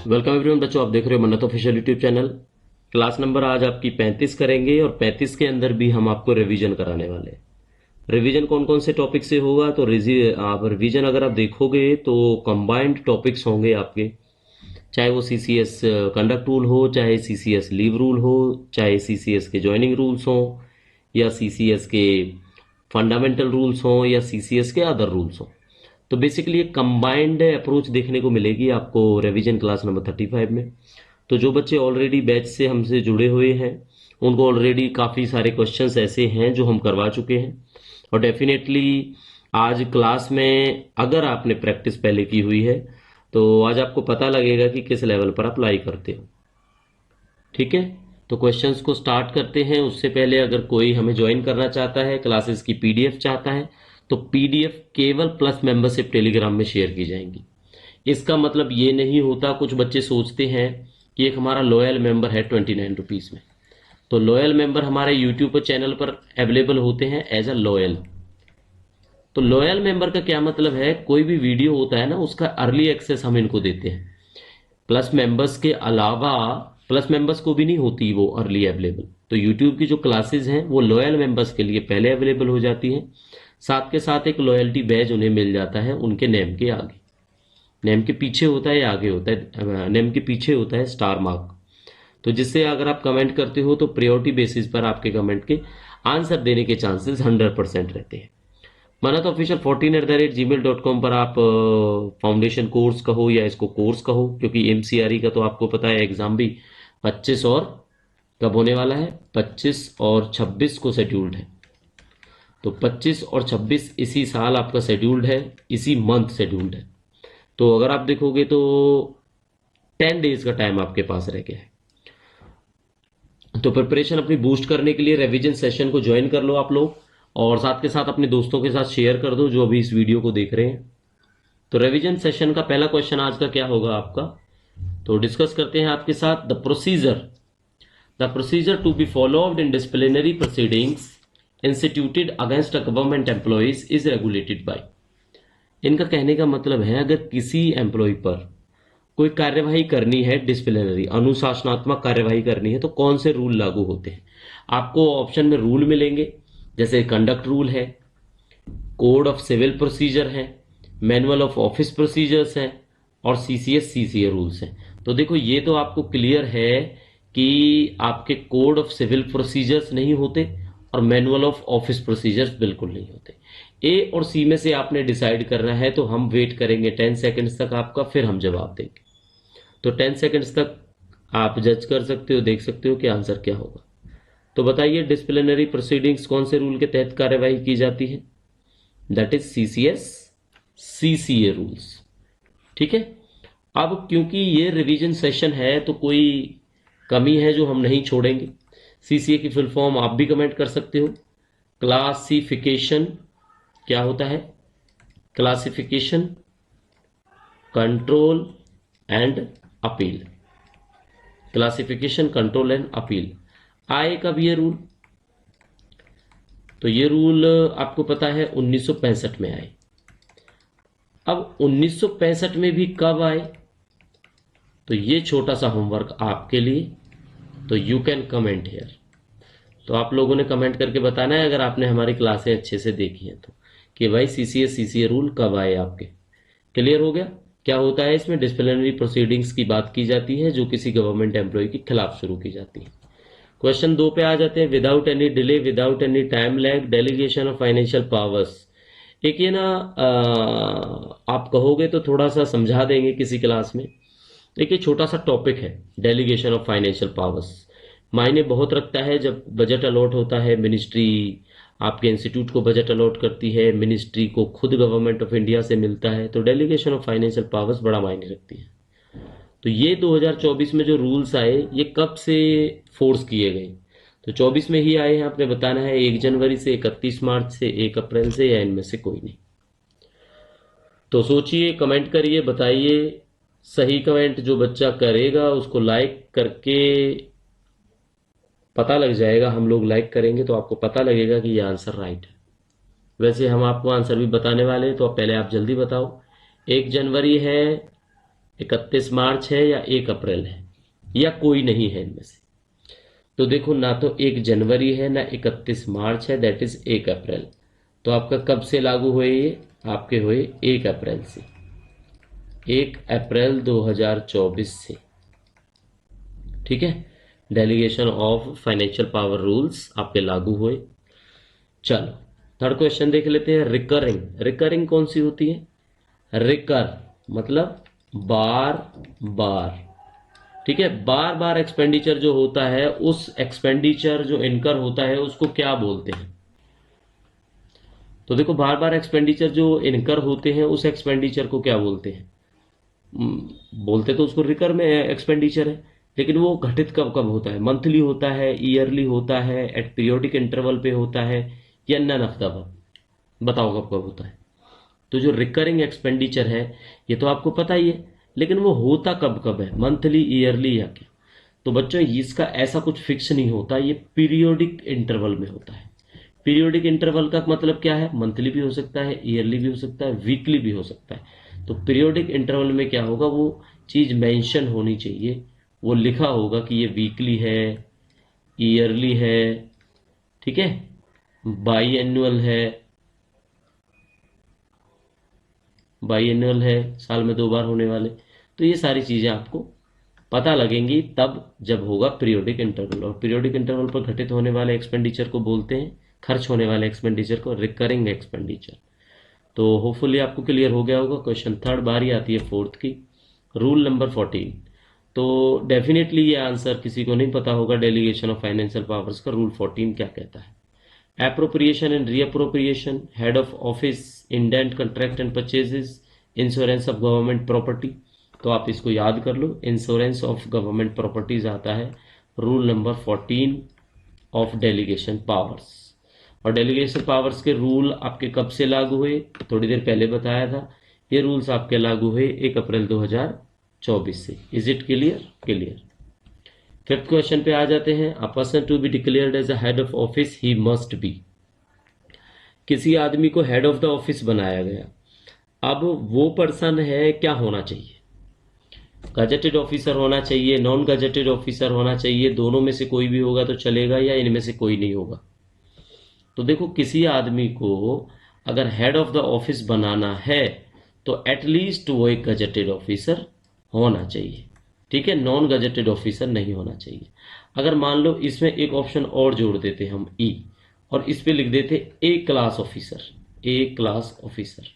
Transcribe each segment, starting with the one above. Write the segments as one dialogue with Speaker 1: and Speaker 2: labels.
Speaker 1: Welcome everyone बच्चों, आप देख रहे हो मन्नत official YouTube channel. Class number आज आपकी 35 करेंगे और 35 के अंदर भी हम आपको रिवीजन कराने वाले हैं। रिवीजन कौन कौन से टॉपिक से होगा? तो आप रिवीजन अगर आप देखोगे तो कंबाइंड टॉपिक्स होंगे आपके, चाहे वो सीसीएस कंडक्ट रूल हो, चाहे सीसीएस लीव रूल हो, चाहे सीसीएस के ज्वाइनिंग रूल्स हो, या सीसीएस के फंडामेंटल रूल्स हो, या सीसीएस के अदर रूल्स हो। तो बेसिकली एक कंबाइंड अप्रोच देखने को मिलेगी आपको रिवीजन क्लास नंबर 35 में। तो जो बच्चे ऑलरेडी बैच से हमसे जुड़े हुए हैं उनको ऑलरेडी काफ़ी सारे क्वेश्चंस ऐसे हैं जो हम करवा चुके हैं, और डेफिनेटली आज क्लास में अगर आपने प्रैक्टिस पहले की हुई है तो आज आपको पता लगेगा कि किस लेवल पर अप्लाई करते हो। ठीक है, तो क्वेश्चंस को स्टार्ट करते हैं। उससे पहले अगर कोई हमें ज्वाइन करना चाहता है, क्लासेस की पीडीएफ चाहता है, तो पीडीएफ केवल प्लस मेंबरशिप टेलीग्राम में शेयर की जाएंगी। इसका मतलब ये नहीं होता, कुछ बच्चे सोचते हैं कि एक हमारा लॉयल मेंबर है 29 रुपीज़ में, तो लॉयल मेंबर हमारे यूट्यूब पर चैनल पर अवेलेबल होते हैं एज अ लॉयल। तो लॉयल मेंबर का क्या मतलब है? कोई भी वीडियो होता है ना, उसका अर्ली एक्सेस हम इनको देते हैं। प्लस मेंबर्स के अलावा प्लस मेंबर्स को भी नहीं होती वो अर्ली अवेलेबल। तो यूट्यूब की जो क्लासेस हैं वो लॉयल मेंबर्स के लिए पहले अवेलेबल हो जाती हैं। साथ के साथ एक लॉयल्टी बैज उन्हें मिल जाता है उनके नेम के आगे। नेम के पीछे होता है या आगे होता है? नेम के पीछे होता है स्टार मार्क। तो जिससे अगर आप कमेंट करते हो तो प्रायोरिटी बेसिस पर आपके कमेंट के आंसर देने के चांसेस 100% रहते हैं। मन्नत ऑफिशियल 14@gmail.com पर आप फाउंडेशन कोर्स कहो या इसको कोर्स कहो, क्योंकि एमसीआरई का तो आपको पता है एग्जाम भी 25 और कब होने वाला है, 25 और 26 को शेड्यूल्ड है। तो 25 और 26 इसी साल आपका शेड्यूल्ड है, इसी मंथ शेड्यूल्ड है। तो अगर आप देखोगे तो 10 डेज का टाइम आपके पास रह गया है। तो प्रिपरेशन अपनी बूस्ट करने के लिए रिवीजन सेशन को ज्वाइन कर लो आप लोग, और साथ के साथ अपने दोस्तों के साथ शेयर कर दो जो अभी इस वीडियो को देख रहे हैं। तो रिवीजन सेशन का पहला क्वेश्चन आज का क्या होगा आपका, तो डिस्कस करते हैं आपके साथ। The procedure to be followed in disciplinary proceedings instituted against a government employees is regulated by. इनका कहने का मतलब है अगर किसी एम्प्लॉय पर कोई कार्यवाही करनी है, डिसिप्लिनरी अनुशासनात्मक कार्यवाही करनी है, तो कौन से रूल लागू होते हैं? आपको ऑप्शन में रूल मिलेंगे, जैसे कंडक्ट रूल है, कोड ऑफ सिविल प्रोसीजर है, मैनुअल ऑफ ऑफिस प्रोसीजर्स हैं, और सीसीएस सीसीए रूल्स हैं। तो देखो ये तो आपको क्लियर है कि आपके कोड ऑफ सिविल प्रोसीजर्स नहीं होते और मैनुअल ऑफ ऑफिस प्रोसीजर्स बिल्कुल नहीं होते। ए और सी में से आपने डिसाइड करना है, तो हम वेट करेंगे 10 सेकंड्स तक आपका, फिर हम जवाब देंगे। तो 10 सेकंड्स तक आप जज कर सकते हो, देख सकते हो कि आंसर क्या होगा। तो बताइए डिसिप्लिनरी प्रोसीडिंग्स कौन से रूल के तहत कार्यवाही की जाती है? That is CCS CCA rules. ठीक है, अब क्योंकि ये रिवीजन सेशन है तो कोई कमी है जो हम नहीं छोड़ेंगे। सीसीए की फुल फॉर्म आप भी कमेंट कर सकते हो। क्लासिफिकेशन क्या होता है? Classification, control and appeal. Classification, control and appeal. आए कब ये रूल? तो ये रूल आपको पता है 1965 में आए। अब 1965 में भी कब आए, तो ये छोटा सा होमवर्क आपके लिए। तो यू कैन कमेंट हियर। तो आप लोगों ने कमेंट करके बताना है अगर आपने हमारी क्लासें अच्छे से देखी हैं तो, कि भाई सीसीए रूल कब आए आपके। क्लियर हो गया? क्या होता है इसमें? डिसिप्लिनरी प्रोसीडिंग्स की बात की जाती है जो किसी गवर्नमेंट एम्प्लॉय के खिलाफ शुरू की जाती है। क्वेश्चन 2 पे आ जाते हैं। Without any delay, without any time lag, delegation of financial powers. एक ये ना आप कहोगे तो थोड़ा सा समझा देंगे किसी क्लास में। एक ये छोटा सा टॉपिक है, डेलीगेशन ऑफ फाइनेंशियल पावर्स। मायने बहुत रखता है जब बजट अलॉट होता है, मिनिस्ट्री आपके इंस्टीट्यूट को बजट अलॉट करती है, मिनिस्ट्री को खुद गवर्नमेंट ऑफ इंडिया से मिलता है, तो डेलीगेशन ऑफ फाइनेंशियल पावर्स बड़ा मायने रखती है। तो ये 2024 में जो रूल्स आए ये कब से फोर्स किए गए? तो 24 में ही आए हैं। आपने बताना है 1 जनवरी से, 31 मार्च से, 1 अप्रैल से, या इनमें से कोई नहीं। तो सोचिए, कमेंट करिए, बताइए। सही कमेंट जो बच्चा करेगा उसको लाइक करके पता लग जाएगा, हम लोग लाइक करेंगे तो आपको पता लगेगा कि ये आंसर राइट है। वैसे हम आपको आंसर भी बताने वाले हैं, तो पहले आप जल्दी बताओ। 1 जनवरी है 31 मार्च है या 1 अप्रैल है या कोई नहीं है इनमें से? तो देखो, ना तो 1 जनवरी है ना 31 मार्च है, दैट इज 1 अप्रैल। तो आपका कब से लागू हुए? ये आपके हुए 1 अप्रैल से, 1 अप्रैल 2024 से। ठीक है, delegation of financial power rules आपके लागू हुए। चलो थर्ड क्वेश्चन देख लेते हैं। रिकरिंग, रिकरिंग कौन सी होती है? रिकर मतलब बार बार। ठीक है, बार बार एक्सपेंडिचर जो होता है, उस एक्सपेंडिचर जो इनकर होता है उसको क्या बोलते हैं? तो देखो, बार बार एक्सपेंडिचर जो इनकर होते हैं उस एक्सपेंडिचर को क्या बोलते हैं? बोलते तो उसको रिकर में एक्सपेंडिचर है, लेकिन वो घटित कब कब होता है? मंथली होता है, ईयरली होता है, एट पीरियोडिक इंटरवल पे होता है, या नन ऑफ द अबव? बताओ कब कब होता है? तो जो रिकरिंग एक्सपेंडिचर है ये तो आपको पता ही है, लेकिन वो होता कब कब है? मंथली, ईयरली या क्या? तो बच्चों इसका ऐसा कुछ फिक्स नहीं होता, ये पीरियोडिक इंटरवल में होता है। पीरियोडिक इंटरवल का मतलब क्या है? मंथली भी हो सकता है, ईयरली भी हो सकता है, वीकली भी हो सकता है। तो पीरियोडिक इंटरवल में क्या होगा? वो चीज मेंशन होनी चाहिए, वो लिखा होगा कि ये वीकली है, ईयरली है, ठीक है, बाई एनुअल है, बाई एनुअल है, साल में 2 बार होने वाले। तो ये सारी चीजें आपको पता लगेंगी तब जब होगा पीरियोडिक इंटरवल। और पीरियोडिक इंटरवल पर घटित होने वाले एक्सपेंडिचर को बोलते हैं, खर्च होने वाले एक्सपेंडिचर को, रिकरिंग एक्सपेंडिचर। तो होपफुली आपको क्लियर हो गया होगा। क्वेश्चन थर्ड, बारी आती है फोर्थ की। Rule number 14। तो डेफिनेटली ये आंसर किसी को नहीं पता होगा, डेलीगेशन ऑफ फाइनेंशियल पावर्स का रूल 14 क्या कहता है? Appropriation and reappropriation, head of office, indent, contract and purchases, insurance of government property. तो आप इसको याद कर लो, इंश्योरेंस ऑफ गवर्नमेंट प्रॉपर्टीज आता है rule number 14 of delegation powers. और डेलीगेशन पावर्स के रूल आपके कब से लागू हुए? थोड़ी देर पहले बताया था। ये रूल्स आपके लागू हुए 1 अप्रैल 2024 से। Is it clear? Clear. Fifth question पे आ जाते हैं। A person to be declared as a head of office he must be. किसी आदमी को हेड ऑफ द ऑफिस बनाया गया, अब वो पर्सन है, क्या होना चाहिए? गजेटेड ऑफिसर होना चाहिए, नॉन गजेटेड ऑफिसर होना चाहिए, दोनों में से कोई भी होगा तो चलेगा, या इनमें से कोई नहीं होगा? तो देखो, किसी आदमी को अगर हेड ऑफ द ऑफिस बनाना है तो एटलीस्ट वो एक गजेटेड ऑफिसर होना चाहिए। ठीक है, नॉन गजेटेड ऑफिसर नहीं होना चाहिए। अगर मान लो इसमें एक ऑप्शन और जोड़ देते हम ई, और इस पे लिख देते ए क्लास ऑफिसर, ए क्लास ऑफिसर।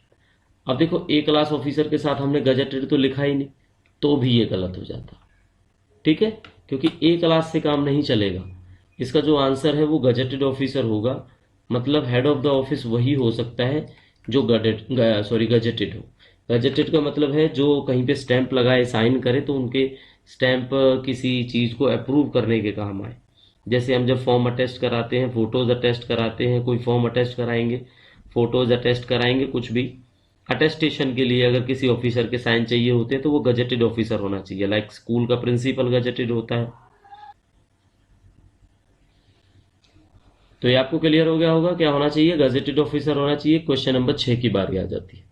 Speaker 1: अब देखो, ए क्लास ऑफिसर के साथ हमने गजेटेड तो लिखा ही नहीं, तो भी ये गलत हो जाता। ठीक है, क्योंकि ए क्लास से काम नहीं चलेगा। इसका जो आंसर है वो गजेटेड ऑफिसर होगा। मतलब हेड ऑफ द ऑफिस वही हो सकता है जो गजेटेड हो। गजेटेड का मतलब है जो कहीं पे स्टैंप लगाए, साइन करे, तो उनके स्टैंप किसी चीज को अप्रूव करने के काम आए। जैसे हम जब फॉर्म अटेस्ट कराते हैं, फोटोज अटेस्ट कराते हैं, कोई फॉर्म अटेस्ट कराएंगे, फोटोज अटेस्ट कराएंगे, कुछ भी अटेस्टेशन के लिए अगर किसी ऑफिसर के साइन चाहिए होते हैं तो वो गजेटेड ऑफिसर होना चाहिए। लाइक स्कूल का प्रिंसिपल गजेटेड होता है। तो ये आपको क्लियर हो गया होगा क्या होना चाहिए? गजेटेड ऑफिसर होना चाहिए। क्वेश्चन नंबर 6 की बारी आ जाती है।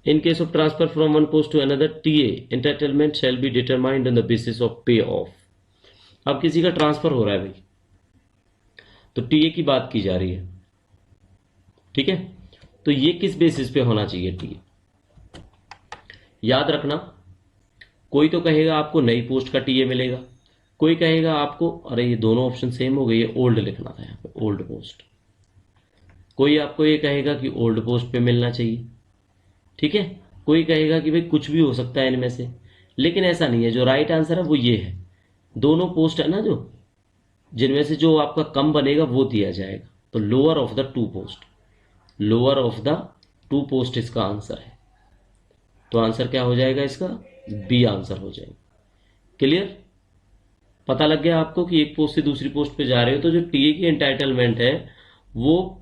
Speaker 1: In case of transfer from one post to another, TA entitlement shall be determined on the basis of pay of. अब किसी का ट्रांसफर हो रहा है भाई, तो टीए की बात की जा रही है। ठीक है, तो ये किस बेसिस पे होना चाहिए टीए? याद रखना, कोई तो कहेगा आपको नई पोस्ट का टीए मिलेगा, कोई कहेगा आपको, अरे ये दोनों ऑप्शन सेम हो गए, ये ओल्ड लिखना था यहाँ पे, ओल्ड पोस्ट। कोई आपको ये कहेगा कि ओल्ड पोस्ट पे मिलना चाहिए। ठीक है, कोई कहेगा कि भाई कुछ भी हो सकता है इनमें से। लेकिन ऐसा नहीं है, जो राइट आंसर है वो ये है, दोनों पोस्ट है ना, जो जिनमें से जो आपका कम बनेगा वो दिया जाएगा। तो lower of the two post, lower of the two post इसका आंसर है। तो आंसर क्या हो जाएगा इसका? बी आंसर हो जाएगा। क्लियर? पता लग गया आपको कि एक पोस्ट से दूसरी पोस्ट पे जा रहे हो तो जो टीए की एंटाइटलमेंट है वो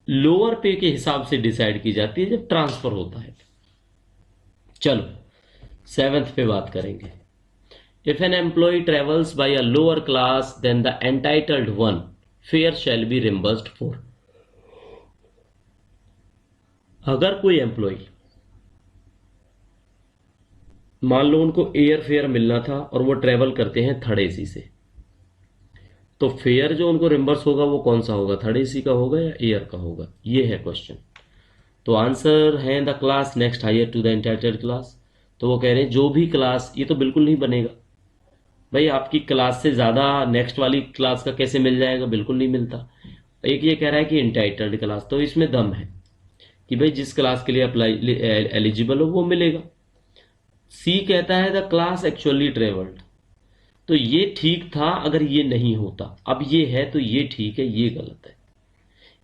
Speaker 1: लोअर पे के हिसाब से डिसाइड की जाती है जब ट्रांसफर होता है। चलो 7th पे बात करेंगे। If an employee travels by a lower class than the entitled one, fare shall be reimbursed for. अगर कोई एम्प्लॉय मान लो उनको एयर फेयर मिलना था और वो ट्रेवल करते हैं थर्ड एसी से, तो फेयर जो उनको रिम्बर्स होगा वो कौन सा होगा, थर्ड एसी का होगा या एयर का होगा, ये है क्वेश्चन। तो आंसर है the class next higher to the entitled class. तो वो कह रहे हैं जो भी क्लास, ये तो बिल्कुल नहीं बनेगा भाई, आपकी क्लास से ज्यादा नेक्स्ट वाली क्लास का कैसे मिल जाएगा, बिल्कुल नहीं मिलता। एक ये कह रहा है कि एंटाइटल्ड क्लास, तो इसमें दम है कि भाई जिस क्लास के लिए अप्लाई एलिजिबल हो वो मिलेगा। सी कहता है द क्लास एक्चुअली ट्रेवल्ड, तो ये ठीक था अगर ये नहीं होता, अब ये है तो ये ठीक है, ये गलत है।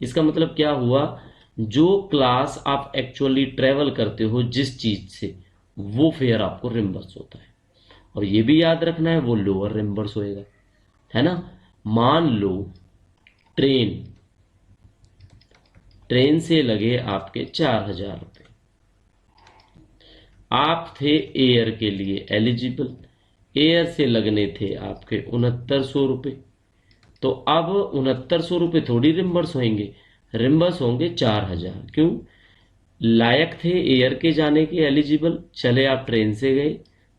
Speaker 1: इसका मतलब क्या हुआ, जो क्लास आप एक्चुअली ट्रेवल करते हो जिस चीज से, वो फेयर आपको रिम्बर्स होता है। और ये भी याद रखना है वो लोअर रिम्बर्स होएगा, है ना। मान लो ट्रेन ट्रेन से लगे आपके 4,000 रुपये, आप थे एयर के लिए एलिजिबल, एयर से लगने थे आपके 6900 रुपये। तो अब 6900 रुपये थोड़ी रिम्बर्स होंगे, रिम्बर्स होंगे 4,000। क्यों, लायक थे एयर के जाने के एलिजिबल, चले आप ट्रेन से गए,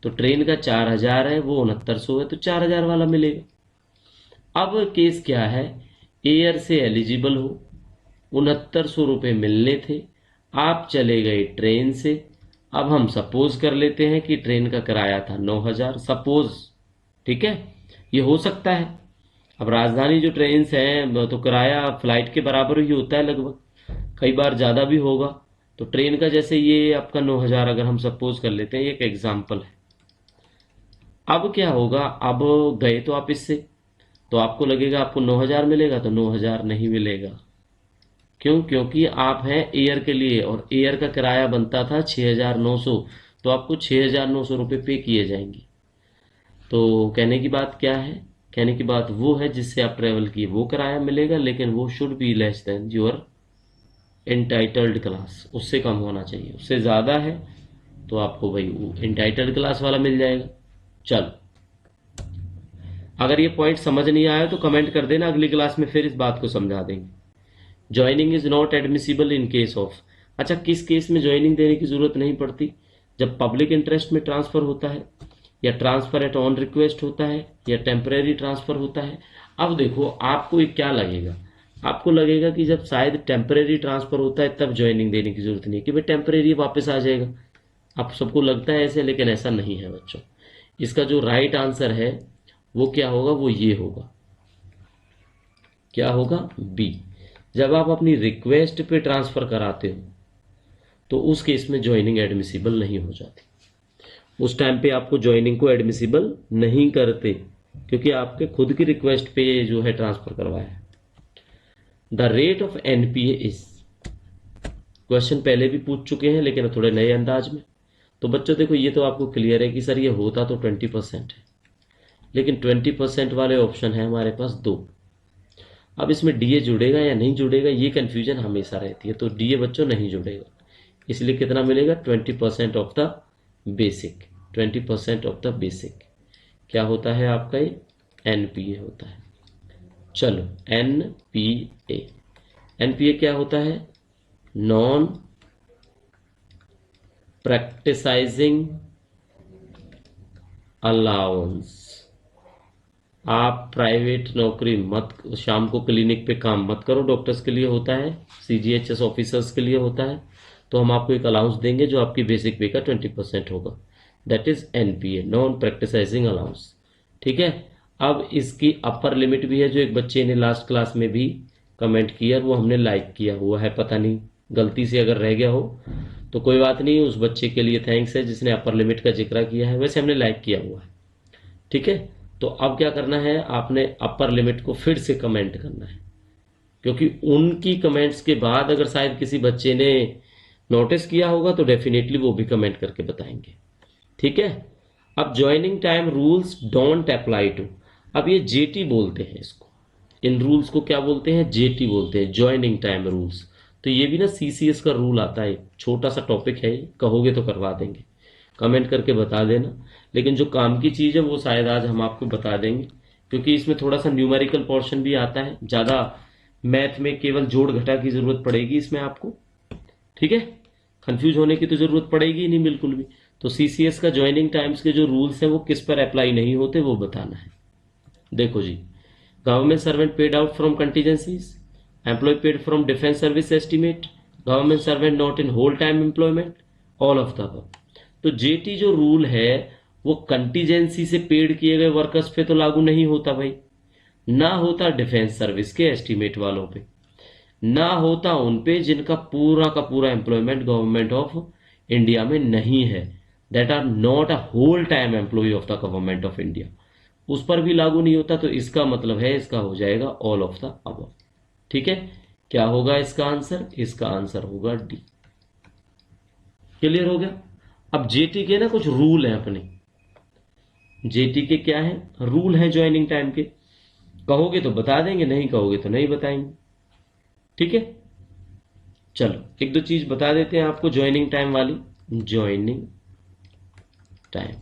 Speaker 1: तो ट्रेन का 4,000 है, वो 6900 है, तो 4,000 वाला मिलेगा। अब केस क्या है, एयर से एलिजिबल हो, 6900 रुपये मिलने थे, आप चले गए ट्रेन से। अब हम सपोज कर लेते हैं कि ट्रेन का किराया था 9,000, सपोज, ठीक है, ये हो सकता है। अब राजधानी जो ट्रेन हैं तो किराया फ्लाइट के बराबर ही होता है लगभग, कई बार ज़्यादा भी होगा। तो ट्रेन का जैसे ये आपका 9,000 अगर हम सपोज कर लेते हैं, ये एक एग्जाम्पल है। अब क्या होगा, अब गए तो आप इससे, तो आपको लगेगा आपको 9,000 मिलेगा, तो 9,000 नहीं मिलेगा। क्यों, क्योंकि आप हैं एयर के लिए और एयर का किराया बनता था 6,900, तो आपको 6,900 रुपये पे किए जाएंगे। तो कहने की बात क्या है, कहने की बात वो है जिससे आप ट्रेवल किए वो किराया मिलेगा, लेकिन वो should be less than your entitled class, उससे कम होना चाहिए। उससे ज़्यादा है तो आपको भाई वो एंटाइटल्ड क्लास वाला मिल जाएगा। चलो, अगर ये पॉइंट समझ नहीं आया तो कमेंट कर देना, अगली क्लास में फिर इस बात को समझा देंगे। Joining is not admissible in case of, अच्छा किस केस में ज्वाइनिंग देने की जरूरत नहीं पड़ती, जब पब्लिक इंटरेस्ट में ट्रांसफर होता है, या ट्रांसफर एट ऑन रिक्वेस्ट होता है, या टेम्परेरी ट्रांसफर होता है। अब देखो आपको ये क्या लगेगा, आपको लगेगा कि जब शायद टेम्परेरी ट्रांसफर होता है तब ज्वाइनिंग देने की जरूरत नहीं है कि भाई टेम्परेरी वापस आ जाएगा। आप सबको लगता है ऐसे, लेकिन ऐसा नहीं है बच्चों। इसका जो राइट आंसर है वो क्या होगा, वो ये होगा, क्या होगा, बी। जब आप अपनी रिक्वेस्ट पे ट्रांसफर कराते हो तो उस केस में ज्वाइनिंग एडमिसिबल नहीं हो जाती, उस टाइम पे आपको ज्वाइनिंग को एडमिसिबल नहीं करते, क्योंकि आपके खुद की रिक्वेस्ट पे जो है ट्रांसफर करवाया है। The rate of NPA is, question पहले भी पूछ चुके हैं लेकिन थोड़े नए अंदाज में। तो बच्चों देखो, ये तो आपको क्लियर है कि सर ये होता तो 20% है, लेकिन 20% वाले ऑप्शन है हमारे पास दो। अब इसमें डीए जुड़ेगा या नहीं जुड़ेगा, ये कंफ्यूजन हमेशा रहती है। तो डीए बच्चों नहीं जुड़ेगा, इसलिए कितना मिलेगा, 20% of the basic. 20% of the basic क्या होता है आपका, ये एनपीए होता है। चलो, एनपीए, एनपीए क्या होता है, नॉन प्रैक्टिसाइजिंग अलाउंस। आप प्राइवेट नौकरी मत, शाम को क्लिनिक पे काम मत करो, डॉक्टर्स के लिए होता है, सीजीएचएस ऑफिसर्स के लिए होता है, तो हम आपको एक अलाउंस देंगे जो आपकी बेसिक पे का 20% होगा, that is NPA, non practising allowance. ठीक है। अब इसकी अपर लिमिट भी है, जो एक बच्चे ने लास्ट क्लास में भी कमेंट किया, वो हमने लाइक किया हुआ है, पता नहीं गलती से अगर रह गया हो तो कोई बात नहीं, उस बच्चे के लिए थैंक्स है जिसने अपर लिमिट का जिक्र किया है, वैसे हमने लाइक किया हुआ है। ठीक है। तो अब क्या करना है, आपने अपर लिमिट को फिर से कमेंट करना है, क्योंकि उनकी कमेंट्स के बाद अगर शायद किसी बच्चे ने नोटिस किया होगा तो डेफिनेटली वो भी कमेंट करके बताएंगे। ठीक है। अब joining time rules don't apply to, अब ये जेटी बोलते हैं इसको, इन रूल्स को क्या बोलते हैं, जेटी बोलते हैं, ज्वाइनिंग टाइम रूल्स। तो ये भी ना सीसीएस का रूल आता है, छोटा सा टॉपिक है, कहोगे तो करवा देंगे, कमेंट करके बता देना। लेकिन जो काम की चीज़ है वो शायद आज हम आपको बता देंगे, क्योंकि इसमें थोड़ा सा न्यूमेरिकल पोर्शन भी आता है, ज़्यादा मैथ में केवल जोड़ घटा की ज़रूरत पड़ेगी इसमें आपको। ठीक है, कंफ्यूज होने की तो ज़रूरत पड़ेगी ही नहीं बिल्कुल भी। तो सीसीएस का ज्वाइनिंग टाइम्स के जो रूल्स हैं वो किस पर अप्लाई नहीं होते वो बताना है। देखो जी, government servant paid out from contingencies, employee paid from defence service estimate, government servant not in whole time employment, all of the above. तो जेटी जो रूल है वो कंटीजेंसी से पेड किए गए वर्कर्स पे तो लागू नहीं होता भाई, ना होता डिफेंस सर्विस के एस्टीमेट वालों पे, ना होता उन पे जिनका पूरा का पूरा एम्प्लॉयमेंट गवर्नमेंट ऑफ इंडिया में नहीं है, that are not a whole time employee of the government of India, उस पर भी लागू नहीं होता। तो इसका मतलब है इसका हो जाएगा ऑल ऑफ द अबव। ठीक है, क्या होगा इसका आंसर? इसका आंसर होगा डी। क्लियर हो गया? अब जेटी के ना कुछ रूल हैं अपने, जेटी के क्या है रूल है ज्वाइनिंग टाइम के, कहोगे तो बता देंगे, नहीं कहोगे तो नहीं बताएंगे। ठीक है, चलो एक दो चीज बता देते हैं आपको ज्वाइनिंग टाइम वाली। ज्वाइनिंग टाइम,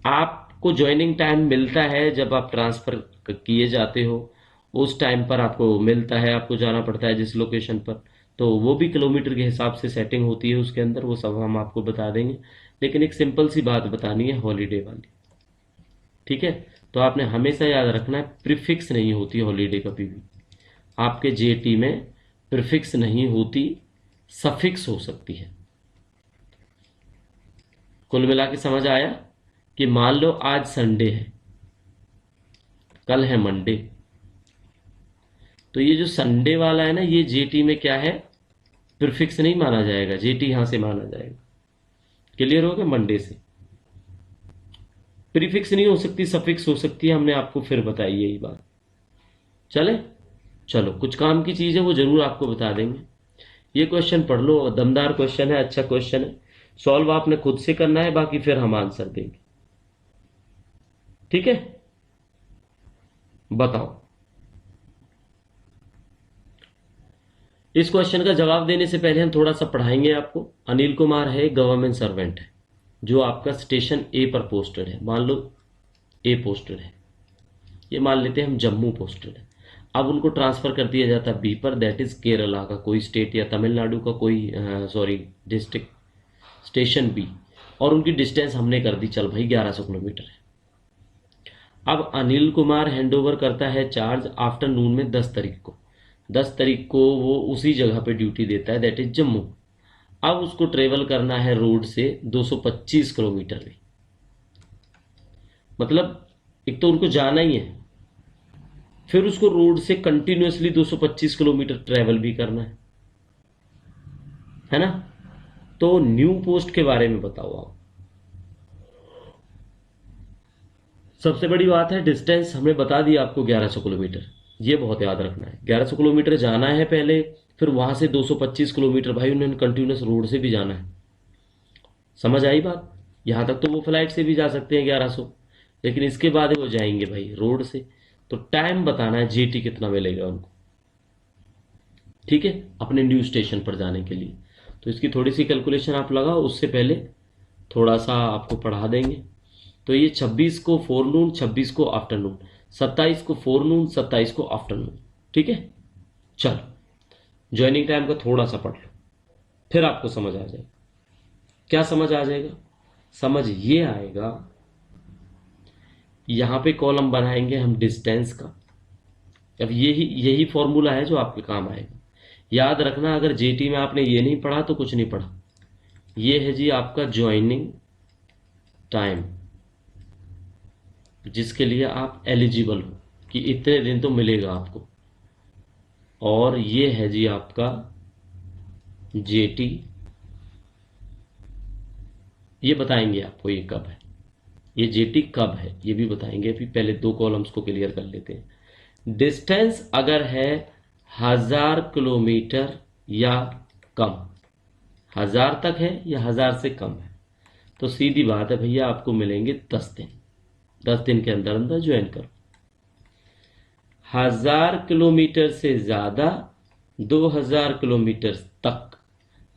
Speaker 1: आपको ज्वाइनिंग टाइम मिलता है जब आप ट्रांसफर किए जाते हो, उस टाइम पर आपको मिलता है, आपको जाना पड़ता है जिस लोकेशन पर, तो वो भी किलोमीटर के हिसाब से सेटिंग होती है उसके अंदर, वो सब हम आपको बता देंगे। लेकिन एक सिंपल सी बात बतानी है हॉलीडे वाली। ठीक है, तो आपने हमेशा याद रखना है प्रीफिक्स नहीं होती हॉलीडे कभी भी आपके जेटी में, प्रीफिक्स नहीं होती, सफिक्स हो सकती है। कुल मिला के समझ आया कि मान लो आज संडे है, कल है मंडे, तो ये जो संडे वाला है ना ये जेटी में क्या है, प्रीफिक्स नहीं माना जाएगा, जेटी यहां से माना जाएगा। क्लियर हो गया? मंडे से प्रीफिक्स नहीं हो सकती, सफिक्स हो सकती है, हमने आपको फिर बताई यही बात। चले, चलो कुछ काम की चीज है वो जरूर आपको बता देंगे। ये क्वेश्चन पढ़ लो, दमदार क्वेश्चन है, अच्छा क्वेश्चन है, सॉल्व आपने खुद से करना है, बाकी फिर हम आंसर देंगे। ठीक है, बताओ। इस क्वेश्चन का जवाब देने से पहले हम थोड़ा सा पढ़ाएंगे आपको। अनिल कुमार है, गवर्नमेंट सर्वेंट है, जो आपका स्टेशन ए पर पोस्टेड है। मान लो ए पोस्टेड है, ये मान लेते हैं हम जम्मू पोस्टेड है। अब उनको ट्रांसफर कर दिया जाता है बी पर, दैट इज केरला का कोई स्टेट या तमिलनाडु का कोई सॉरी डिस्ट्रिक्ट, स्टेशन बी, और उनकी डिस्टेंस हमने कर दी चल भाई 1100 किलोमीटर है। अब अनिल कुमार हैंडओवर करता है चार्ज आफ्टरनून में 10 तारीख को, 10 तारीख को वो उसी जगह पे ड्यूटी देता है, दैट इज जम्मू। अब उसको ट्रेवल करना है रोड से 225 किलोमीटर में, मतलब एक तो उनको जाना ही है, फिर उसको रोड से कंटिन्यूअसली 225 किलोमीटर ट्रेवल भी करना है ना। तो न्यू पोस्ट के बारे में बताओ आप। सबसे बड़ी बात है डिस्टेंस हमने बता दिया आपको 1100 किलोमीटर, ये बहुत याद रखना है। 1100 किलोमीटर जाना है पहले, फिर वहां से 225 किलोमीटर भाई उन्होंने कंटिन्यूअस रोड से भी जाना है। समझ आई बात? यहां तक तो वो फ्लाइट से भी जा सकते हैं 1100, लेकिन इसके बाद वो जाएंगे भाई रोड से। तो टाइम बताना है जेटी कितना मिलेगा उनको, ठीक है, अपने न्यू स्टेशन पर जाने के लिए। तो इसकी थोड़ी सी कैलकुलेशन आप लगाओ, उससे पहले थोड़ा सा आपको पढ़ा देंगे। तो ये 26 को फोरनून, 26 को आफ्टरनून, 27 को फोरनून, 27 को आफ्टरनून। ठीक है, चलो ज्वाइनिंग टाइम का थोड़ा सा पढ़ लो, फिर आपको समझ आ जाएगा। क्या समझ आ जाएगा? समझ ये आएगा, यहां पे कॉलम बनाएंगे हम डिस्टेंस का। अब यही यही फॉर्मूला है जो आपके काम आएगा। याद रखना, अगर जेटी में आपने ये नहीं पढ़ा तो कुछ नहीं पढ़ा। ये है जी आपका ज्वाइनिंग टाइम, जिसके लिए आप एलिजिबल हो कि इतने दिन तो मिलेगा आपको, और ये है जी आपका जेटी, ये बताएंगे आपको ये कब है, ये जेटी कब है ये भी बताएंगे। अभी पहले दो कॉलम्स को क्लियर कर लेते हैं। डिस्टेंस अगर है 1000 किलोमीटर या कम, 1000 तक है या 1000 से कम है, तो सीधी बात है भैया आपको मिलेंगे 10 दिन। 10 दिन के अंदर अंदर ज्वाइन करो। 1000 किलोमीटर से ज्यादा, 2000 किलोमीटर तक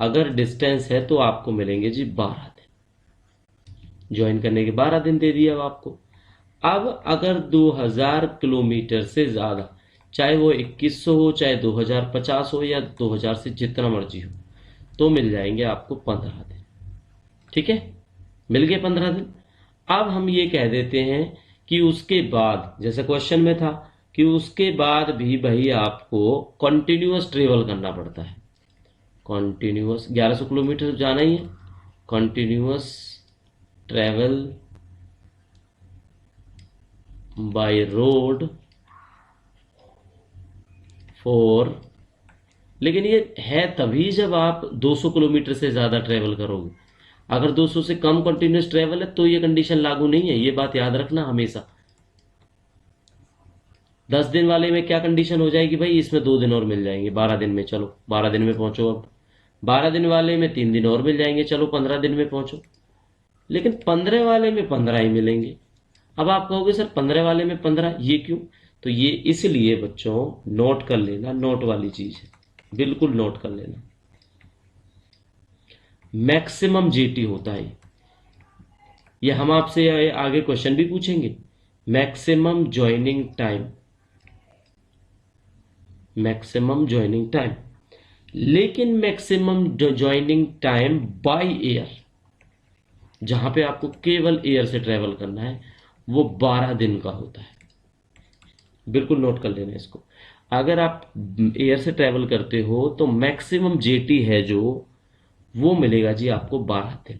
Speaker 1: अगर डिस्टेंस है तो आपको मिलेंगे जी 12 दिन। ज्वाइन करने के 12 दिन दे दिया अब आपको। अब अगर 2000 किलोमीटर से ज्यादा, चाहे वो 2100 हो, चाहे 2050 हो, या 2000 से जितना मर्जी हो, तो मिल जाएंगे आपको 15 दिन। ठीक है, मिल गए 15 दिन। अब हम ये कह देते हैं कि उसके बाद, जैसे क्वेश्चन में था कि उसके बाद भी भाई आपको कंटिन्यूअस ट्रेवल करना पड़ता है। कंटिन्यूअस 1100 किलोमीटर जाना ही है, continuous travel by road for, लेकिन ये है तभी जब आप 200 किलोमीटर से ज़्यादा ट्रेवल करोगे। अगर 200 से कम कंटिन्यूस ट्रेवल है तो ये कंडीशन लागू नहीं है, ये बात याद रखना हमेशा। 10 दिन वाले में क्या कंडीशन हो जाएगी भाई, इसमें 2 दिन और मिल जाएंगे 12 दिन में, चलो 12 दिन में पहुंचो। अब 12 दिन वाले में 3 दिन और मिल जाएंगे, चलो 15 दिन में पहुंचो। लेकिन 15 वाले में 15 ही मिलेंगे। अब आप कहोगे सर 15 वाले में 15, ये क्यों? तो ये इसलिए बच्चों, नोट कर लेना, नोट वाली चीज है, बिल्कुल नोट कर लेना। मैक्सिमम जीटी होता है ये हम आपसे आगे क्वेश्चन भी पूछेंगे। Maximum joining time, maximum joining time, लेकिन maximum joining time by air, जहां पे आपको केवल एयर से ट्रेवल करना है, वो 12 दिन का होता है। बिल्कुल नोट कर लेना इसको। अगर आप एयर से ट्रेवल करते हो तो मैक्सिमम जेटी है जो, वो मिलेगा जी आपको 12 दिन।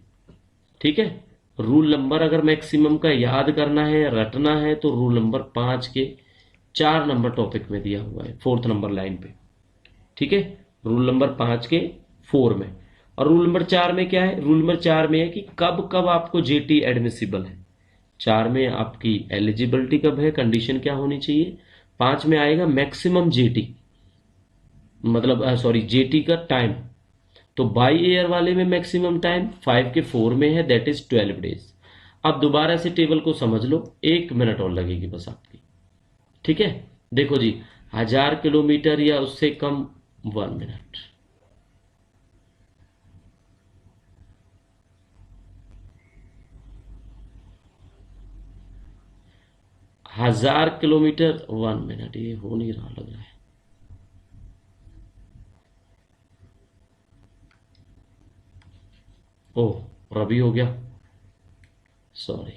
Speaker 1: ठीक है, रूल नंबर अगर मैक्सिमम का याद करना है, रटना है, तो रूल नंबर 5 के 4 नंबर टॉपिक में दिया हुआ है, 4th नंबर लाइन पे। ठीक है, रूल नंबर 5 के 4 में। और रूल नंबर 4 में क्या है? रूल नंबर 4 में है कि कब कब आपको जेटी एडमिसिबल है। 4 में आपकी एलिजिबिलिटी कब है, कंडीशन क्या होनी चाहिए। 5 में आएगा मैक्सिमम जेटी, मतलब सॉरी जेटी का टाइम। तो बाई एयर वाले में मैक्सिमम टाइम 5 के 4 में है, दैट इज 12 डेज। अब दोबारा से टेबल को समझ लो, 1 मिनट और लगेगी बस आपकी। ठीक है, देखो जी, 1000 किलोमीटर या उससे कम 1 मिनट, 1000 किलोमीटर 1 मिनट, ये हो नहीं रहा लग रहा है। ओह रवि हो गया, सॉरी।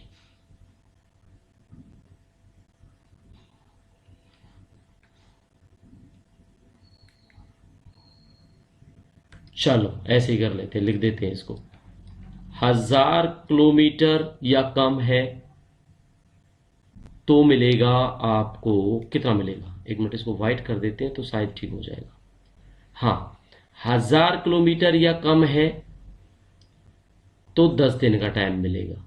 Speaker 1: चलो ऐसे ही कर लेते हैं, लिख देते हैं इसको। 1000 किलोमीटर या कम है तो मिलेगा आपको, कितना मिलेगा, एक मिनट इसको वाइट कर देते हैं तो शायद ठीक हो जाएगा। हाँ, 1000 किलोमीटर या कम है तो 10 दिन का टाइम मिलेगा।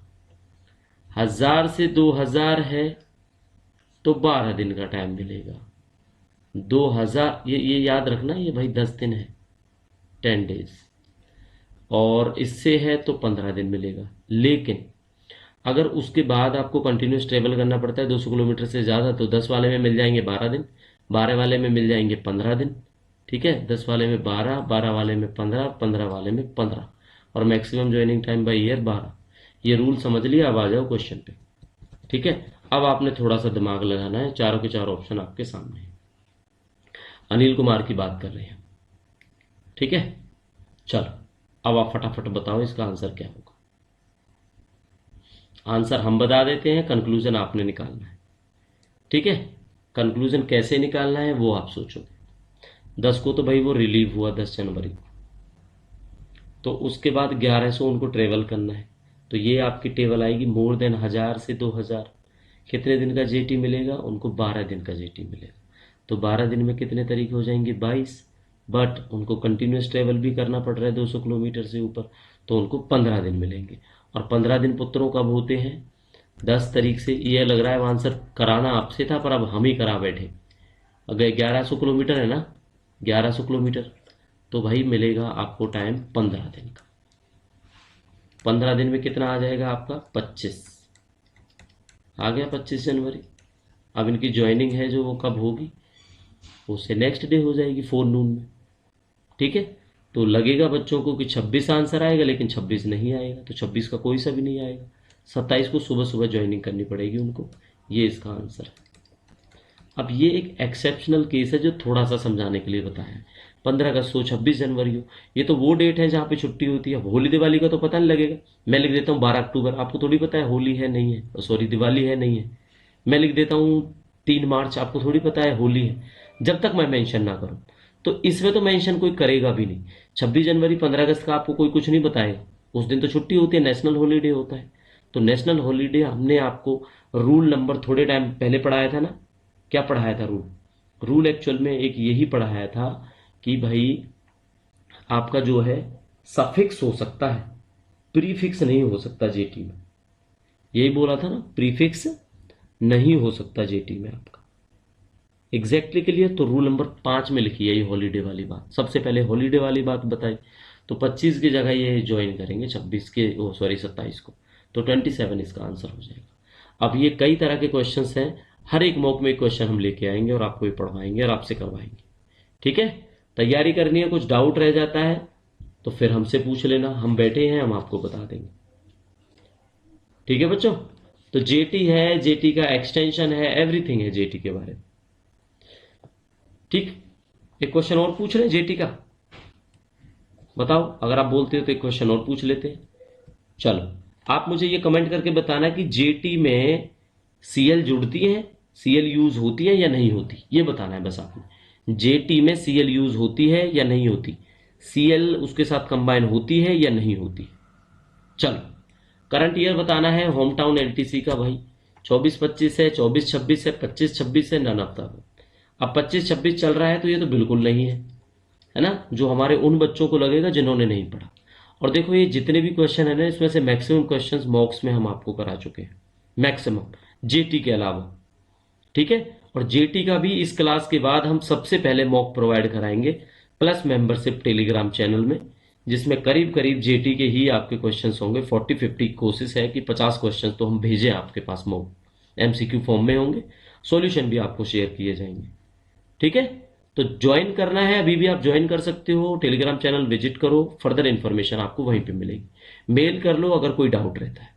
Speaker 1: 1000 से 2000 है तो 12 दिन का टाइम मिलेगा। 2000, ये याद रखना, ये भाई 10 दिन है, 10 डेज। और इससे है तो 15 दिन मिलेगा। लेकिन अगर उसके बाद आपको कंटिन्यूस ट्रेवल करना पड़ता है 200 किलोमीटर से ज़्यादा, तो 10 वाले में मिल जाएंगे 12 दिन, 12 वाले में मिल जाएंगे 15 दिन। ठीक है, 10 वाले में 12, 12 वाले में 15, 15 वाले में 15, और maximum joining time by year 12। ये रूल समझ लिया, अब आ जाओ क्वेश्चन पे। ठीक है, अब आपने थोड़ा सा दिमाग लगाना है, चारों के चारों ऑप्शन आपके सामने हैं। अनिल कुमार की बात कर रहे हैं। ठीक है, चलो अब आप फटाफट बताओ इसका आंसर क्या होगा। आंसर हम बता देते हैं, कंक्लूजन आपने निकालना है। ठीक है, कंक्लूजन कैसे निकालना है वो आप सोचोगे। 10 को तो भाई वो रिलीव हुआ 10 जनवरी को, तो उसके बाद 1100 उनको ट्रेवल करना है। तो ये आपकी टेबल आएगी मोर देन 1000 से 2000, कितने दिन का जेटी मिलेगा उनको, 12 दिन का जेटी मिलेगा। तो 12 दिन में कितने तरीके हो जाएंगे, 22। बट उनको कंटिन्यूस ट्रेवल भी करना पड़ रहा है 200 किलोमीटर से ऊपर, तो उनको 15 दिन मिलेंगे। और 15 दिन पुत्रों कब होते हैं, 10 तारीख से। ये लग रहा है आंसर कराना आपसे था, पर अब हम ही करा बैठे। अगर 1100 किलोमीटर है ना, 1100 किलोमीटर, तो भाई मिलेगा आपको टाइम 15 दिन का। 15 दिन में कितना आ जाएगा आपका, 25 आ गया, 25 जनवरी। अब इनकी ज्वाइनिंग है जो, वो कब होगी, उससे नेक्स्ट डे हो जाएगी 4 नून में। ठीक है, तो लगेगा बच्चों को कि 26 आंसर आएगा, लेकिन 26 नहीं आएगा, तो 26 का कोई सा भी नहीं आएगा। 27 को सुबह सुबह ज्वाइनिंग करनी पड़ेगी उनको, ये इसका आंसर है। अब ये एक एक्सेप्शनल केस है जो थोड़ा सा समझाने के लिए बताया है। 15 अगस्त हो, 26 जनवरी हो, ये तो वो डेट है जहाँ पे छुट्टी होती है। होली दिवाली का तो पता नहीं लगेगा, मैं लिख देता हूँ 12 अक्टूबर, आपको थोड़ी पता है होली है नहीं है, सॉरी दिवाली है नहीं है। मैं लिख देता हूँ 3 मार्च, आपको थोड़ी पता है होली है, जब तक मैं मेंशन ना करूँ। तो इसमें तो मेंशन कोई करेगा भी नहीं। 26 जनवरी 15 अगस्त का आपको कोई कुछ नहीं बताएगा, उस दिन तो छुट्टी होती है, नेशनल हॉलीडे होता है। तो नेशनल हॉलीडे हमने आपको रूल नंबर थोड़े टाइम पहले पढ़ाया था ना, क्या पढ़ाया था रूल? रूल एक्चुअल में एक यही पढ़ाया था कि भाई आपका जो है सफिक्स हो सकता है, प्रीफिक्स नहीं हो सकता जेटी में। यही बोला था ना, प्रीफिक्स नहीं हो सकता जेटी में आपका। एग्जैक्टली के लिए तो रूल नंबर 5 में लिखी है ये हॉलीडे वाली बात, सबसे पहले हॉलीडे वाली बात बताई। तो 25 की जगह ये ज्वाइन करेंगे 26 के, ओ सॉरी 27 को, तो 27 इसका आंसर हो जाएगा। अब ये कई तरह के क्वेश्चंस हैं, हर एक मॉक में एक क्वेश्चन हम लेके आएंगे और आपको ये पढ़वाएंगे और आपसे करवाएंगे। ठीक है, तैयारी करनी है, कुछ डाउट रह जाता है तो फिर हमसे पूछ लेना, हम बैठे हैं, हम आपको बता देंगे। ठीक है बच्चों, तो जेटी है, जेटी का एक्सटेंशन है, एवरीथिंग है जेटी के बारे में। ठीक, एक क्वेश्चन और पूछ रहे जेटी का, बताओ, अगर आप बोलते हो तो एक क्वेश्चन और पूछ लेते हैं। चलो, आप मुझे ये कमेंट करके बताना कि जेटी में सीएल जुड़ती है, सीएल यूज होती है या नहीं होती, ये बताना है बस आपने। जेटी में सीएल यूज होती है या नहीं होती, सीएल उसके साथ कंबाइन होती है या नहीं होती। चलो, करंट ईयर बताना है होम टाउन एलटीसी का भाई, 24-25 है, 24-26 है, 25-26 है, नन ऑफ द। अब 25-26 चल रहा है तो ये तो बिल्कुल नहीं है ना, जो हमारे उन बच्चों को लगेगा जिन्होंने नहीं पढ़ा। और देखो ये जितने भी क्वेश्चन है ना, इसमें से मैक्सिमम क्वेश्चंस मॉक्स में हम आपको करा चुके हैं, मैक्सिमम, जेटी के अलावा। ठीक है, और जेटी का भी इस क्लास के बाद हम सबसे पहले मॉक प्रोवाइड कराएंगे, प्लस मेंबरशिप टेलीग्राम चैनल में, जिसमें करीब करीब जेटी के ही आपके क्वेश्चंस होंगे। 40-50 कोशिश है कि 50 क्वेश्चंस तो हम भेजें आपके पास, मॉक एमसीक्यू फॉर्म में होंगे, सॉल्यूशन भी आपको शेयर किए जाएंगे। ठीक है, तो ज्वाइन करना है अभी भी आप ज्वाइन कर सकते हो, टेलीग्राम चैनल विजिट करो, फर्दर इंफॉर्मेशन आपको वहीं पे मिलेगी। मेल कर लो अगर कोई डाउट रहता है।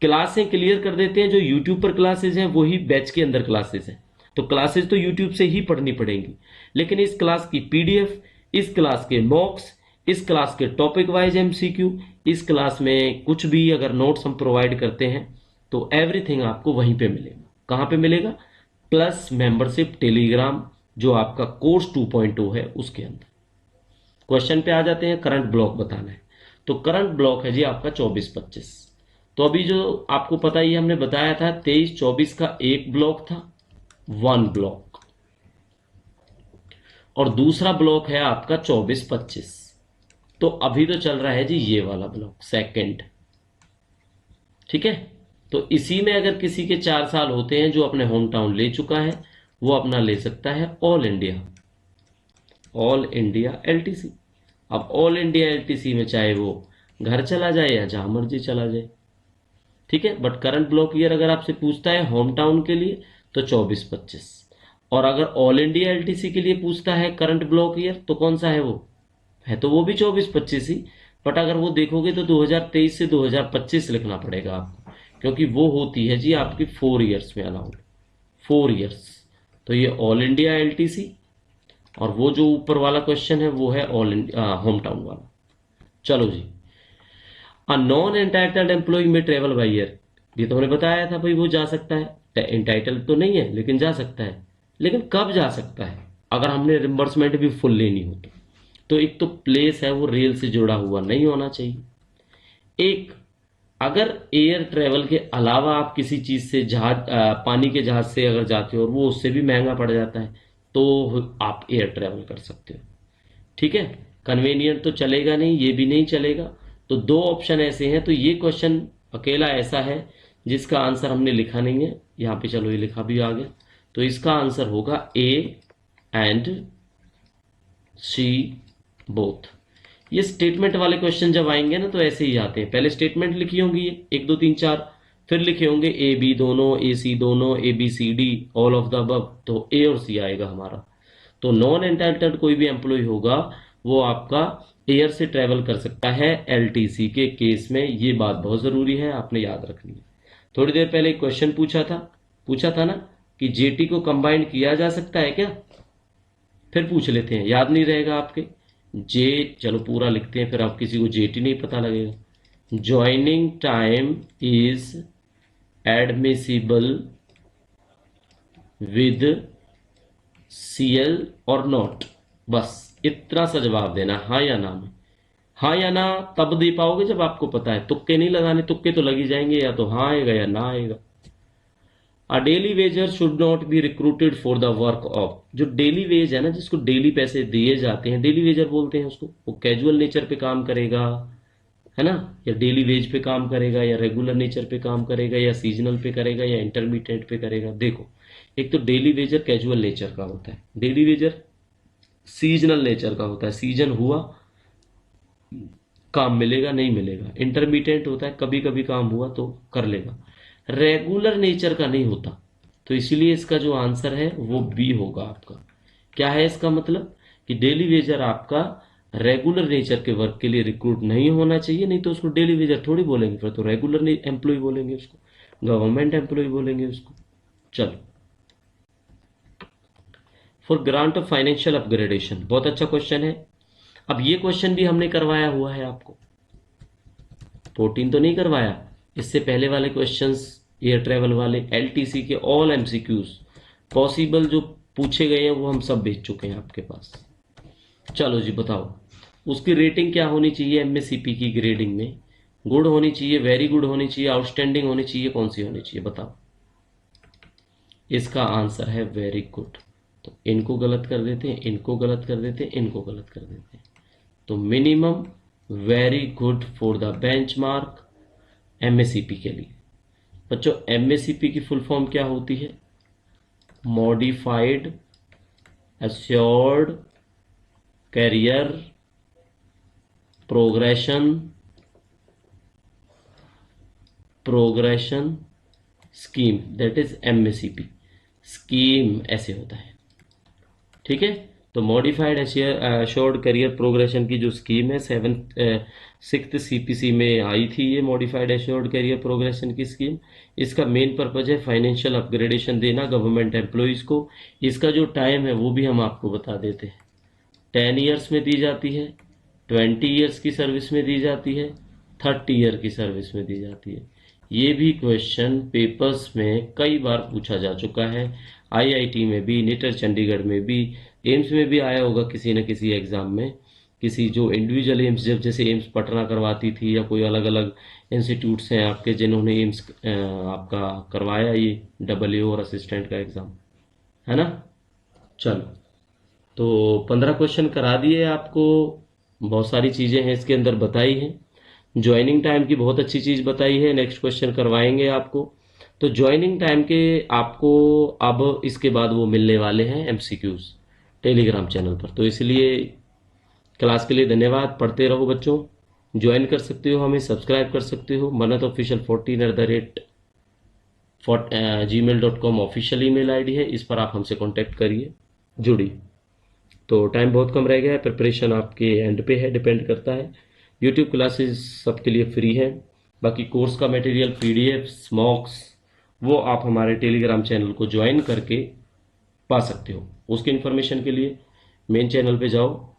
Speaker 1: क्लासें क्लियर कर देते हैं, जो यूट्यूब पर क्लासेस हैं वही बैच के अंदर क्लासेस हैं, तो क्लासेस तो यूट्यूब से ही पढ़नी पड़ेंगी, लेकिन इस क्लास की पीडीएफ, इस क्लास के मॉक्स, इस क्लास के टॉपिक वाइज एमसीक्यू, इस क्लास में कुछ भी अगर नोट्स हम प्रोवाइड करते हैं तो एवरीथिंग आपको वहीं पे मिलेगा। कहाँ पे मिलेगा? प्लस मेंबरशिप टेलीग्राम, जो आपका कोर्स 2.0 है उसके अंदर। क्वेश्चन पे आ जाते हैं, करंट ब्लॉक बताना है। तो करंट ब्लॉक है जी आपका 24-25। तो अभी जो आपको पता ही हमने बताया था 23-24 का एक ब्लॉक था, 1 ब्लॉक, और दूसरा ब्लॉक है आपका 24-25। तो अभी तो चल रहा है जी ये वाला ब्लॉक, सेकंड। ठीक है, तो इसी में अगर किसी के 4 साल होते हैं, जो अपने होम टाउन ले चुका है वो अपना ले सकता है all India, all India LTC. अब ऑल इंडिया एलटीसी में चाहे वो घर चला जाए या जहां मर्जी चला जाए। ठीक है, बट करंट ब्लॉक ईयर अगर आपसे पूछता है होम टाउन के लिए तो 24-25, और अगर ऑल इंडिया एलटीसी के लिए पूछता है करंट ब्लॉक ईयर तो कौन सा है? वो है तो वो भी 24-25 ही, बट अगर वो देखोगे तो 2023 से 2025 लिखना पड़ेगा आपको, क्योंकि वो होती है जी आपकी 4 ईयर्स में अलाउड, 4 ईयर्स। तो ये ऑल इंडिया एलटीसी, और वो जो ऊपर वाला क्वेश्चन है वो है ऑल इंडिया होम टाउन वाला। चलो जी, अ नॉन एंटाइटल्ड एम्प्लॉय में ट्रेवल बाई ईयर, ये तो हमने बताया था भाई, वो जा सकता है, एंटाइटल्ड तो नहीं है लेकिन जा सकता है। लेकिन कब जा सकता है? अगर हमने रिम्बर्समेंट भी फुल लेनी हो तो एक तो प्लेस है वो रेल से जुड़ा हुआ नहीं होना चाहिए, एक अगर एयर ट्रेवल के अलावा आप किसी चीज से जहाज, पानी के जहाज से अगर जाते हो और वो उससे भी महंगा पड़ जाता है तो आप एयर ट्रेवल कर सकते हो। ठीक है, कन्वीनियंट तो चलेगा नहीं, ये भी नहीं चलेगा। तो 2 ऑप्शन ऐसे हैं, तो ये क्वेश्चन अकेला ऐसा है जिसका आंसर हमने लिखा नहीं है यहाँ पे, चलो ये लिखा भी आ गया। तो इसका आंसर होगा ए एंड सी बोथ। ये स्टेटमेंट वाले क्वेश्चन जब आएंगे ना तो ऐसे ही आते हैं, पहले स्टेटमेंट लिखी होंगी ये 1 2 3 4, फिर लिखे होंगे ए बी दोनों, ए सी दोनों, A B C D, all of the above, तो ए और सी आएगा हमारा। तो नॉन एंटाइटल्ड कोई भी एम्प्लॉय होगा वो आपका एयर से ट्रेवल कर सकता है एलटीसी के केस में, ये बात बहुत जरूरी है, आपने याद रखनी है। थोड़ी देर पहले एक क्वेश्चन पूछा था ना कि जेटी को कंबाइन किया जा सकता है क्या? फिर पूछ लेते हैं, याद नहीं रहेगा आपके, जे, चलो पूरा लिखते हैं, फिर आप किसी को जेटी नहीं पता लगेगा। Joining time is admissible with CL or not, बस इतना सा जवाब देना, हाँ या ना में। हाँ या ना तब दे पाओगे जब आपको पता है, तुक्के नहीं लगाने, तुक्के तो लग ही जाएंगे, या तो हाँ आएगा या ना आएगा। अ daily Vaser should not be recruited for the work of, जो डेली वेज है ना, जिसको डेली पैसे दिए जाते हैं, डेली वेजर बोलते हैं उसको। वो कैजुअल नेचर पे काम करेगा, है ना, या डेली वेज पे काम करेगा, या रेगुलर नेचर पे काम करेगा, या सीजनल पे करेगा, या इंटरमीडिएट पे करेगा। देखो, एक तो डेली वेजर कैजुअल नेचर का होता है, डेली वेजर सीजनल नेचर का होता है, सीजन हुआ काम मिलेगा नहीं मिलेगा। इंटरमीडिएट होता है, कभी कभी काम हुआ तो कर लेगा, रेगुलर नेचर का नहीं होता। तो इसीलिए इसका जो आंसर है वो बी होगा आपका। क्या है इसका मतलब कि डेली वेजर आपका रेगुलर नेचर के वर्क के लिए रिक्रूट नहीं होना चाहिए, नहीं तो उसको डेली वेजर थोड़ी बोलेंगे, फिर तो रेगुलर एम्प्लॉय बोलेंगे उसको, गवर्नमेंट एम्प्लॉय बोलेंगे उसको। चलो, for grant of financial upgradation, बहुत अच्छा क्वेश्चन है। अब ये क्वेश्चन भी हमने करवाया हुआ है आपको, 14 तो नहीं करवाया, इससे पहले वाले क्वेश्चंस एयर ट्रेवल वाले, एलटीसी के ऑल एमसीक्यूज पॉसिबल जो पूछे गए हैं वो हम सब भेज चुके हैं आपके पास। चलो जी बताओ, उसकी रेटिंग क्या होनी चाहिए एमएससीपी की ग्रेडिंग में? गुड होनी चाहिए, वेरी गुड होनी चाहिए, आउटस्टैंडिंग होनी चाहिए, कौन सी होनी चाहिए बताओ? इसका आंसर है वेरी गुड। तो इनको गलत कर देते हैं, इनको गलत कर देते हैं, इनको गलत कर देते हैं। तो minimum very good for the benchmark MSCP के लिए। बच्चों, एमएससीपी की फुल फॉर्म क्या होती है? Modified assured career progression scheme, that is MSCP scheme, ऐसे होता है। ठीक है, तो मॉडिफाइड एश्योर्ड करियर प्रोग्रेशन की जो स्कीम है, 6th सीपीसी में आई थी ये मॉडिफाइड एश्योर्ड करियर प्रोग्रेशन की स्कीम। इसका मेन पर्पज है फाइनेंशियल अपग्रेडेशन देना गवर्नमेंट एम्प्लॉयज़ को। इसका जो टाइम है वो भी हम आपको बता देते हैं, 10 ईयर्स में दी जाती है, 20 ईयर्स की सर्विस में दी जाती है, 30 ईयर की सर्विस में दी जाती है। ये भी क्वेश्चन पेपर्स में कई बार पूछा जा चुका है, आईआईटी में भी, निटर चंडीगढ़ में भी, एम्स में भी आया होगा किसी न किसी एग्जाम में। किसी जो इंडिविजुअल एम्स, जब जैसे एम्स पटना करवाती थी, या कोई अलग अलग इंस्टीट्यूट्स हैं आपके जिन्होंने एम्स आपका करवाया ये AAO और असिस्टेंट का एग्ज़ाम, है ना। चलो, तो 15 क्वेश्चन करा दिए आपको, बहुत सारी चीज़ें हैं इसके अंदर बताई हैं। ज्वाइनिंग टाइम की बहुत अच्छी चीज़ बताई है, नेक्स्ट क्वेश्चन करवाएंगे आपको। तो ज्वाइनिंग टाइम के आपको अब इसके बाद वो मिलने वाले हैं एमसीक्यूज टेलीग्राम चैनल पर। तो इसलिए क्लास के लिए धन्यवाद, पढ़ते रहो बच्चों। ज्वाइन कर सकते हो, हमें सब्सक्राइब कर सकते हो, manatofficial14@gmail.com ऑफिशियल ईमेल आईडी है, इस पर आप हमसे कांटेक्ट करिए, जुड़िए। तो टाइम बहुत कम रह गया है, प्रिपरेशन आपके एंड पे है, डिपेंड करता है। यूट्यूब क्लासेस सबके लिए फ्री है, बाकी कोर्स का मटेरियल, PDF, मॉक्स, वो आप हमारे टेलीग्राम चैनल को ज्वाइन करके पा सकते हो। उसकी इन्फॉर्मेशन के लिए मेन चैनल पे जाओ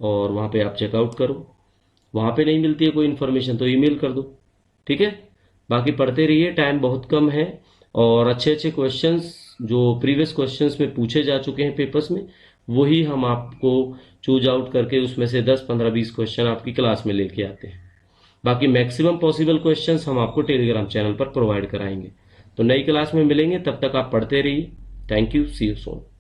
Speaker 1: और वहाँ पे आप चेकआउट करो। वहाँ पे नहीं मिलती है कोई इन्फॉर्मेशन तो ईमेल कर दो, ठीक है। बाकी पढ़ते रहिए, टाइम बहुत कम है, और अच्छे अच्छे क्वेश्चंस जो प्रीवियस क्वेश्चंस में पूछे जा चुके हैं पेपर्स में, वही हम आपको चूज आउट करके उसमें से 10, 15, 20 क्वेश्चन आपकी क्लास में लेके आते हैं। बाकी मैक्सिमम पॉसिबल क्वेश्चंस हम आपको टेलीग्राम चैनल पर प्रोवाइड कराएंगे। तो नई क्लास में मिलेंगे, तब तक आप पढ़ते रहिए। Thank you, see you soon.